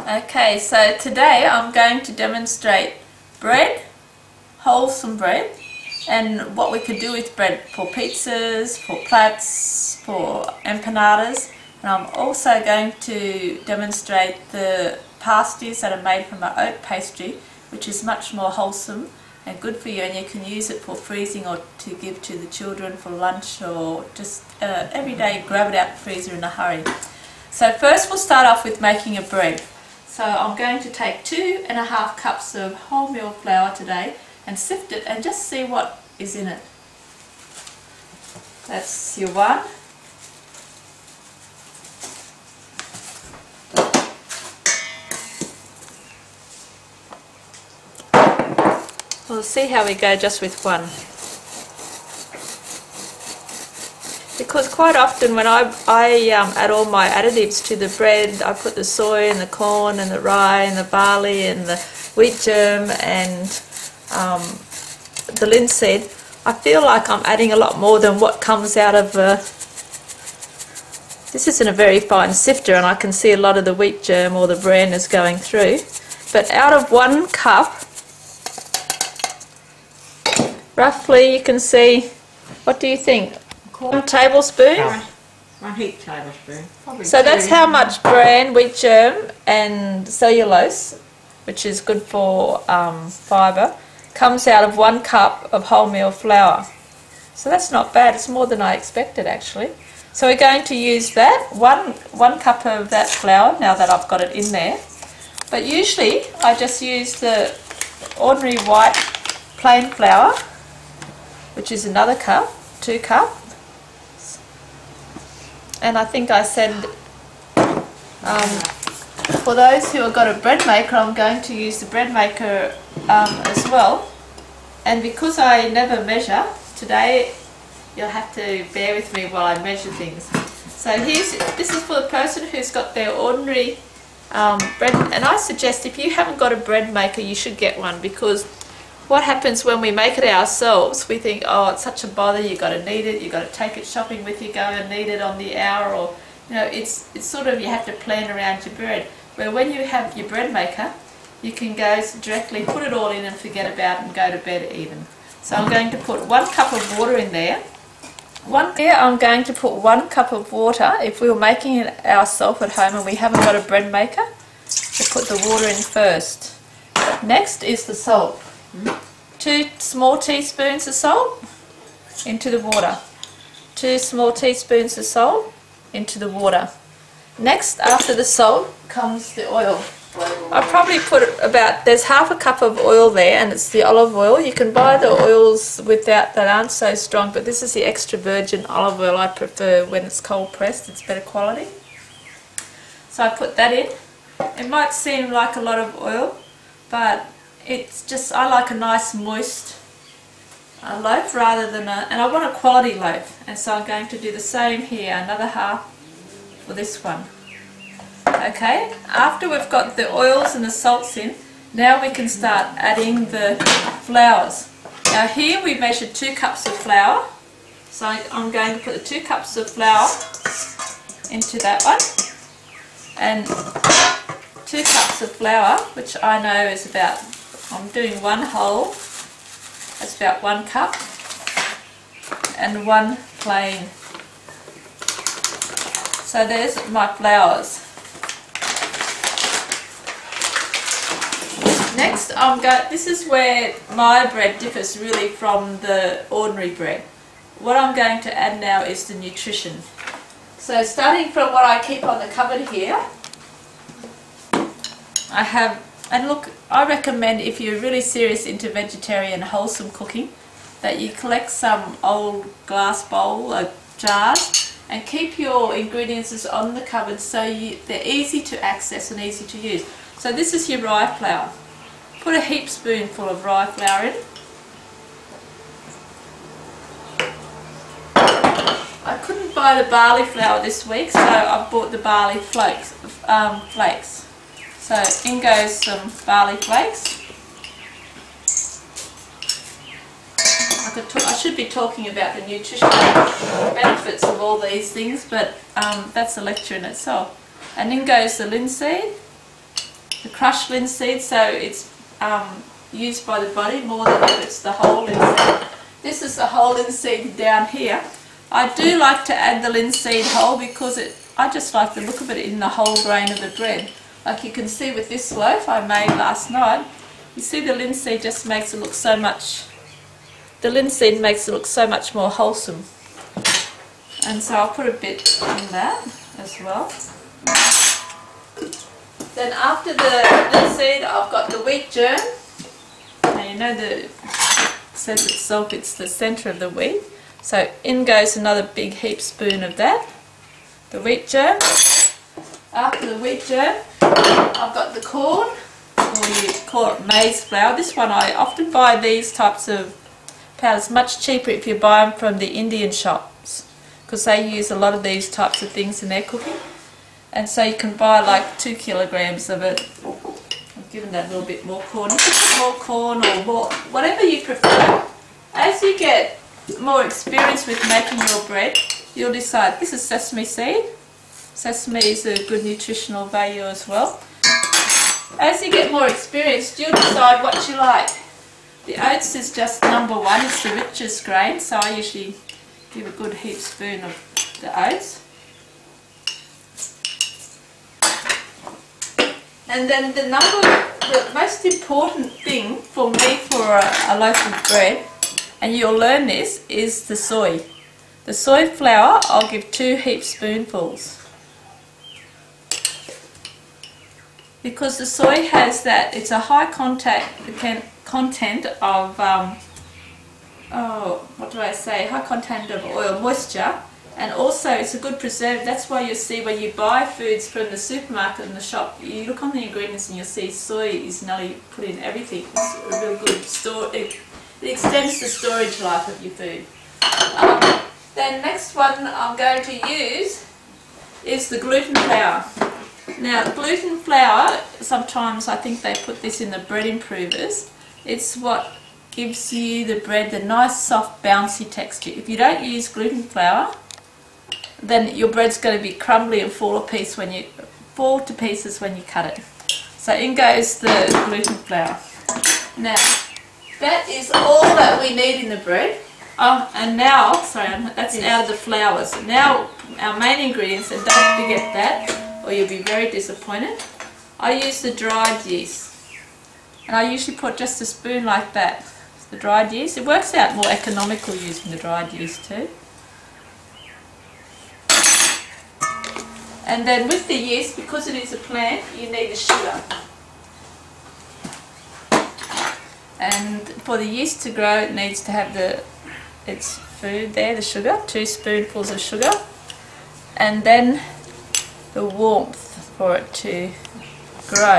Okay, so today I'm going to demonstrate bread, wholesome bread, and what we could do with bread for pizzas, for plats, for empanadas. And I'm also going to demonstrate the pasties that are made from an oat pastry, which is much more wholesome and good for you, and you can use it for freezing or to give to the children for lunch, or just every day grab it out the freezer in a hurry. So first we'll start off with making a bread. So I'm going to take 2½ cups of wholemeal flour today and sift it and just see what is in it. That's your one. We'll see how we go just with one. Because quite often when I add all my additives to the bread, I put the soy and the corn and the rye and the barley and the wheat germ and the linseed, I feel like I'm adding a lot more than what comes out of this isn't a very fine sifter, and I can see a lot of the wheat germ or the bran is going through. But out of 1 cup, roughly you can see, what do you think? 1 tablespoon? 1 heaped tablespoon. Probably so 2. That's how much bran, wheat germ and cellulose, which is good for fibre, comes out of 1 cup of wholemeal flour. So that's not bad, it's more than I expected actually. So we're going to use that, one cup of that flour, now that I've got it in there. But usually I just use the ordinary white plain flour, which is another cup, 2 cups. And I think I said, for those who have got a bread maker, I'm going to use the bread maker as well. And because I never measure, today you'll have to bear with me while I measure things. So this is for the person who's got their ordinary bread. And I suggest if you haven't got a bread maker, you should get one, because what happens when we make it ourselves, we think, oh, it's such a bother, you've got to knead it, you've got to take it shopping with you, go and knead it on the hour, or, you know, it's sort of, you have to plan around your bread. Where when you have your bread maker, you can go directly, put it all in and forget about it and go to bed even. So I'm going to put 1 cup of water in there. I'm going to put 1 cup of water. If we were making it ourselves at home and we haven't got a bread maker, we'll put the water in first. Next is the salt. 2 small teaspoons of salt into the water. 2 small teaspoons of salt into the water. Next, after the salt, comes the oil. I probably put about, there's ½ cup of oil there, and it's the olive oil. You can buy the oils without, that aren't so strong, but this is the extra virgin olive oil I prefer when it's cold pressed, it's better quality. So I put that in. It might seem like a lot of oil, but it's just, I like a nice moist loaf rather than and I want a quality loaf, and so I'm going to do the same here, another half for this one. Okay, after we've got the oils and the salts in, now we can start adding the flours. Now here we measured 2 cups of flour, so I'm going to put the 2 cups of flour into that one, and 2 cups of flour, which I know is about, I'm doing 1 whole, that's about 1 cup, and 1 plain. So there's my flours. Next, this is where my bread differs really from the ordinary bread. What I'm going to add now is the nutrition. So starting from what I keep on the cupboard here, I have, and look, I recommend if you're really serious into vegetarian wholesome cooking, that you collect some old glass bowl or jars and keep your ingredients on the cupboard so they're easy to access and easy to use. So this is your rye flour. Put a heap spoonful of rye flour in. I couldn't buy the barley flour this week, so I bought the barley flakes. So in goes some barley flakes. I should be talking about the nutritional benefits of all these things, but that's a lecture in itself. And in goes the linseed, the crushed linseed, so it's used by the body more than if it's the whole linseed. This is the whole linseed down here. I do like to add the linseed whole because I just like the look of it in the whole grain of the bread. Like you can see with this loaf I made last night, you see the linseed just makes it look so much, the linseed makes it look so much more wholesome. And so I'll put a bit in that as well. Then after the linseed I've got the wheat germ. Now you know it says itself it's the centre of the wheat. So in goes another big heap spoon of that. The wheat germ. After the wheat germ I've got the corn, or you call it maize flour. This one I often buy these types of powders much cheaper if you buy them from the Indian shops, because they use a lot of these types of things in their cooking. And so you can buy like 2 kilograms of it. I've given that a little bit more corn. You can put more corn or more, whatever you prefer. As you get more experience with making your bread, you'll decide. This is sesame seed. Sesame is a good nutritional value as well. As you get more experienced, you'll decide what you like. The oats is just number one. It's the richest grain, so I usually give a good heap spoon of the oats. And then the most important thing for me for a loaf of bread, and you'll learn this, is the soy. The soy flour, I'll give 2 heap spoonfuls. Because the soy has that, it's a high content of, high content of oil, moisture, and also it's a good preserve. That's why you'll see when you buy foods from the supermarket and the shop, you look on the ingredients and you'll see soy is nearly put in everything. It's a real good store. It extends the storage life of your food. The next one I'm going to use is the gluten flour. Now gluten flour, sometimes I think they put this in the bread improvers. It's what gives you the bread the nice soft bouncy texture. If you don't use gluten flour, then your bread's going to be crumbly and fall to pieces when you cut it. So in goes the gluten flour. Now that is all that we need in the bread. Oh, and now, sorry, that's out of the flours. Now our main ingredients, and don't forget that or you'll be very disappointed. I use the dried yeast, and I usually put just a spoon like that. The dried yeast, it works out more economical using the dried yeast too. And then with the yeast, because it is a plant, you need the sugar. And for the yeast to grow, it needs to have its food there, the sugar, 2 spoonfuls of sugar, and then the warmth for it to grow.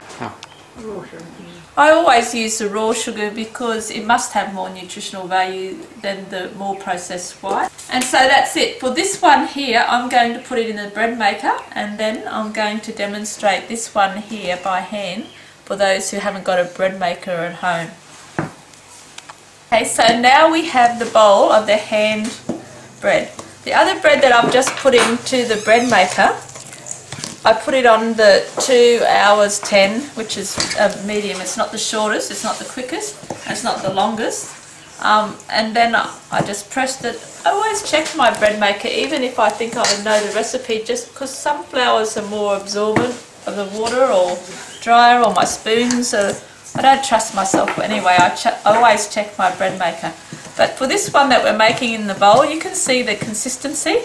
I always use the raw sugar because it must have more nutritional value than the more processed white. And so that's it. For this one here, I'm going to put it in the bread maker, and then I'm going to demonstrate this one here by hand for those who haven't got a bread maker at home. Okay, so now we have the bowl of the hand bread. The other bread that I've just put into the bread maker, I put it on the 2 hours 10, which is a medium. It's not the shortest, it's not the quickest, and it's not the longest. And then I just pressed it. I always check my bread maker, even if I think I know the recipe, just because some flours are more absorbent of the water or drier, or my spoons are, I don't trust myself anyway. I always check my bread maker. But for this one that we're making in the bowl, you can see the consistency.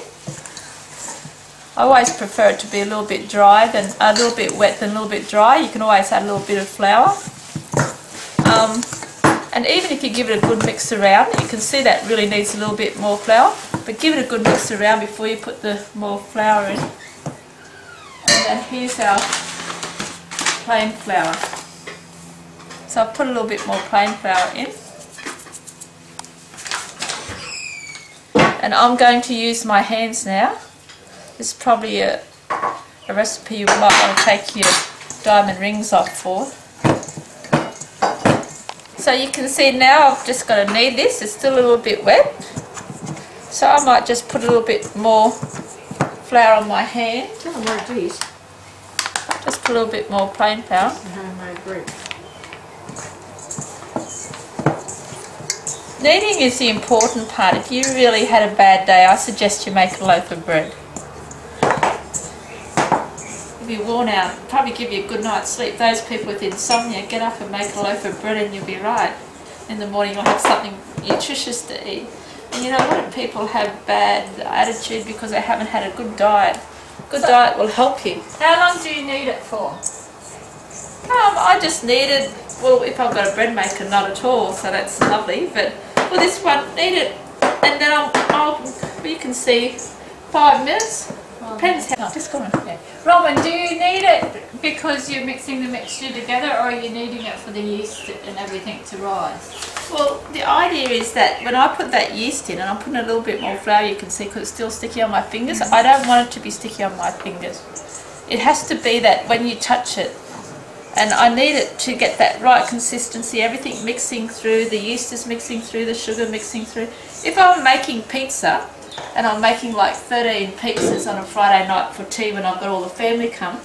I always prefer it to be a little bit dry, than a little bit wet than a little bit dry. You can always add a little bit of flour. And even if you give it a good mix around, you can see that really needs a little bit more flour. But give it a good mix around before you put the more flour in. And then here's our plain flour. So I've put a little bit more plain flour in. And I'm going to use my hands now. This is probably a recipe you might want to take your diamond rings off for. So you can see now I've just got to knead this. It's still a little bit wet. So I might just put a little bit more flour on my hand. Oh, more geez. Just put a little bit more plain flour. I agree. Kneading is the important part. If you really had a bad day, I suggest you make a loaf of bread. If you're worn out, it'll probably give you a good night's sleep. Those people with insomnia, get up and make a loaf of bread and you'll be right. In the morning you'll have something nutritious to eat. And you know, a lot of people have bad attitude because they haven't had a good diet. Good diet will help you. How long do you need it for? I just needed, well, if I've got a bread maker, not at all, so that's lovely. But for this one, need it, and then you can see 5 minutes. Depends how. Just go on. Yeah. Robin, do you need it because you're mixing the mixture together, or are you needing it for the yeast and everything to rise? Well, the idea is that when I put that yeast in, and I'm putting a little bit more flour, you can see, because it's still sticky on my fingers, I don't want it to be sticky on my fingers. It has to be that when you touch it, and I need it to get that right consistency, everything mixing through, the yeast is mixing through, the sugar mixing through. If I'm making pizza, and I'm making like 13 pizzas on a Friday night for tea when I've got all the family come,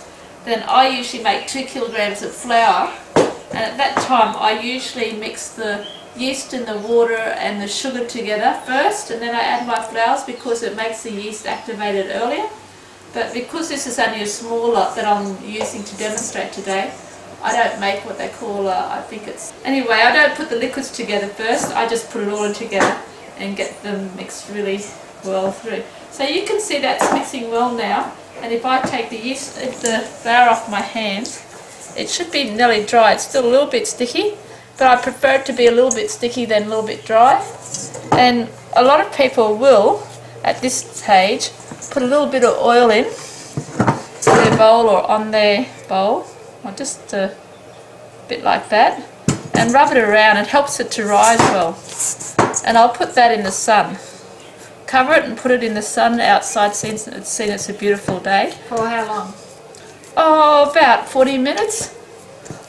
then I usually make 2 kilograms of flour, and at that time I usually mix the yeast and the water and the sugar together first, and then I add my flours because it makes the yeast activated earlier. But because this is only a small lot that I'm using to demonstrate today, I don't make what they call, I think it's... Anyway, I don't put the liquids together first, I just put it all in together and get them mixed really well through. So you can see that's mixing well now, and if I take the yeast, the flour off my hands, it should be nearly dry. It's still a little bit sticky, but I prefer it to be a little bit sticky than a little bit dry. And a lot of people will, at this stage, put a little bit of oil in their bowl or on their bowl, or just a bit like that, and rub it around. It helps it to rise well. And I'll put that in the sun. Cover it and put it in the sun outside, since it's a beautiful day. For how long? Oh, about 40 minutes.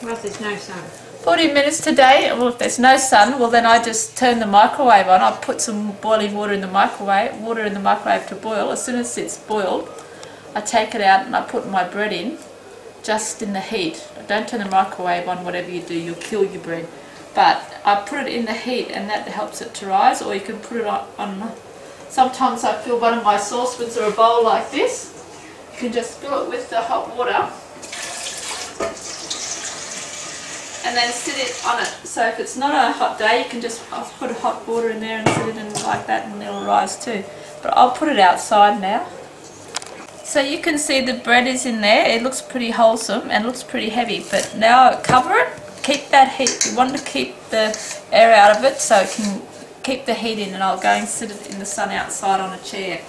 Well, if there's no sun. 40 minutes today. Well, if there's no sun, well then I just turn the microwave on. I put some boiling water in the microwave to boil. As soon as it's boiled, I take it out and I put my bread in, just in the heat. Don't turn the microwave on. Whatever you do, you'll kill your bread. But I put it in the heat, and that helps it to rise. Or you can put it on sometimes I fill one of my saucepans or a bowl like this. You can just fill it with the hot water and then sit it on it. So if it's not a hot day, you can just put hot water in there and sit it in like that, and it'll rise too. But I'll put it outside now. So you can see the bread is in there. It looks pretty wholesome and looks pretty heavy. But now cover it. Keep that heat. You want to keep the air out of it so it can keep the heat in, and I'll go and sit it in the sun outside on a chair.